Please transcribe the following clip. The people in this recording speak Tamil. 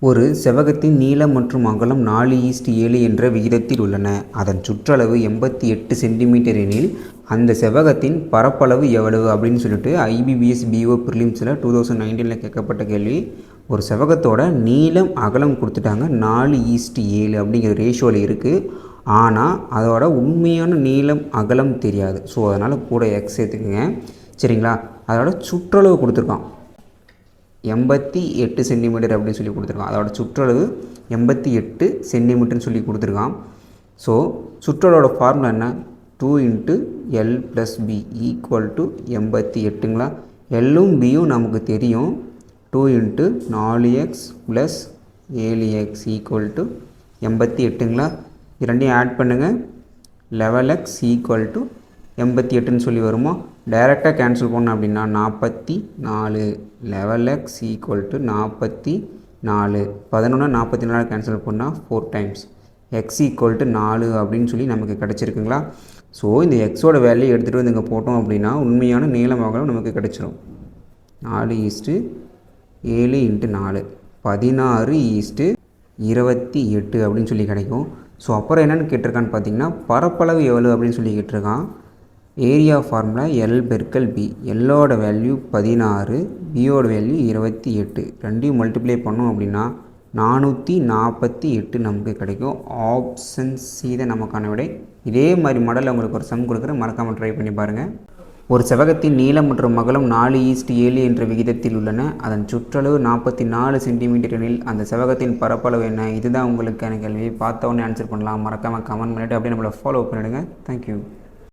ஒரு செவ்வகத்தின் நீளம் மற்றும் அகலம் 4:7 என்ற விகிதத்தில் உள்ளன. அதன் சுற்றளவு 88 சென்டிமீட்டர் எனில் அந்த செவ்வகத்தின் பரப்பளவு எவ்வளவு அப்படின்னு சொல்லிட்டு IBPS BO ப்ரிலிம்ஸில் 2019 கேட்கப்பட்ட கேள்வி. ஒரு செவ்வகத்தோட நீளம் அகலம் கொடுத்துட்டாங்க, 4:7 அப்படிங்கிற ரேஷியோவில் இருக்குது. ஆனால் அதோட உண்மையான நீளம் அகலம் தெரியாது. ஸோ அதனால் கூட எக்ஸ் சேர்த்துக்குங்க. சரிங்களா? அதோட சுற்றளவு கொடுத்துருக்கான் 88 சென்டிமீட்டர் அப்படின்னு சொல்லி கொடுத்துருக்கான். அதோட சுற்றளவு 88 சென்டிமீட்டர்னு சொல்லி கொடுத்துருக்கான். ஸோ சுற்றளவோட ஃபார்முலா என்ன? 2 × L + B = 88ங்களா? எல்லும் பியும் நமக்கு தெரியும். 2 × 4x + 7x = 88ங்களா? இரண்டையும் ஆட் பண்ணுங்கள். 11x = 88ன்னு சொல்லி வருமா? டைரெக்டாக கேன்சல் பண்ணோம் அப்படின்னா 44. 11x = 44. 11 44 கேன்சல் பண்ணால் 4 டைம்ஸ் x = 4 அப்படின்னு சொல்லி நமக்கு கிடச்சிருக்குங்களா? ஸோ இந்த எக்ஸோட வேல்யூ எடுத்துகிட்டு வந்து இங்கே போட்டோம் அப்படின்னா உண்மையான நீளம் அகலம் நமக்கு கிடச்சிரும். 4:7 × 4 16:28 அப்படின்னு சொல்லி கிடைக்கும். ஸோ அப்புறம் என்னென்னு கேட்டிருக்கான்னு பார்த்தீங்கன்னா பரப்பளவு எவ்வளோ அப்படின்னு சொல்லி கேட்டிருக்கான். Area formula L × B. எல்லோட வேல்யூ 16, பியோட வேல்யூ 28. ரெண்டையும் மல்டிப்ளை பண்ணோம் அப்படின்னா 448 நமக்கு கிடைக்கும். ஆப்ஷன் சி தான் நமக்கான விடை. இதே மாதிரி மாடல் உங்களுக்கு ஒரு சம் கொடுக்குறேன், மறக்காமல் ட்ரை பண்ணி பாருங்கள். ஒரு செவ்வகத்தின் நீளம் மற்றும் அகலம் 4:7 என்ற விகிதத்தில் உள்ளன. அதன் சுற்றளவு 44 சென்டிமீட்டர் எனில் அந்த செவ்வகத்தின் பரப்பளவு என்ன? இதுதான் உங்களுக்கான கேள்வி. பார்த்த உடனே ஆன்சர் பண்ணலாம். மறக்காமல் கமெண்ட் பண்ணிவிட்டு அப்படியே நம்மளை ஃபாலோ பண்ணிவிடுங்க. தேங்க்யூ.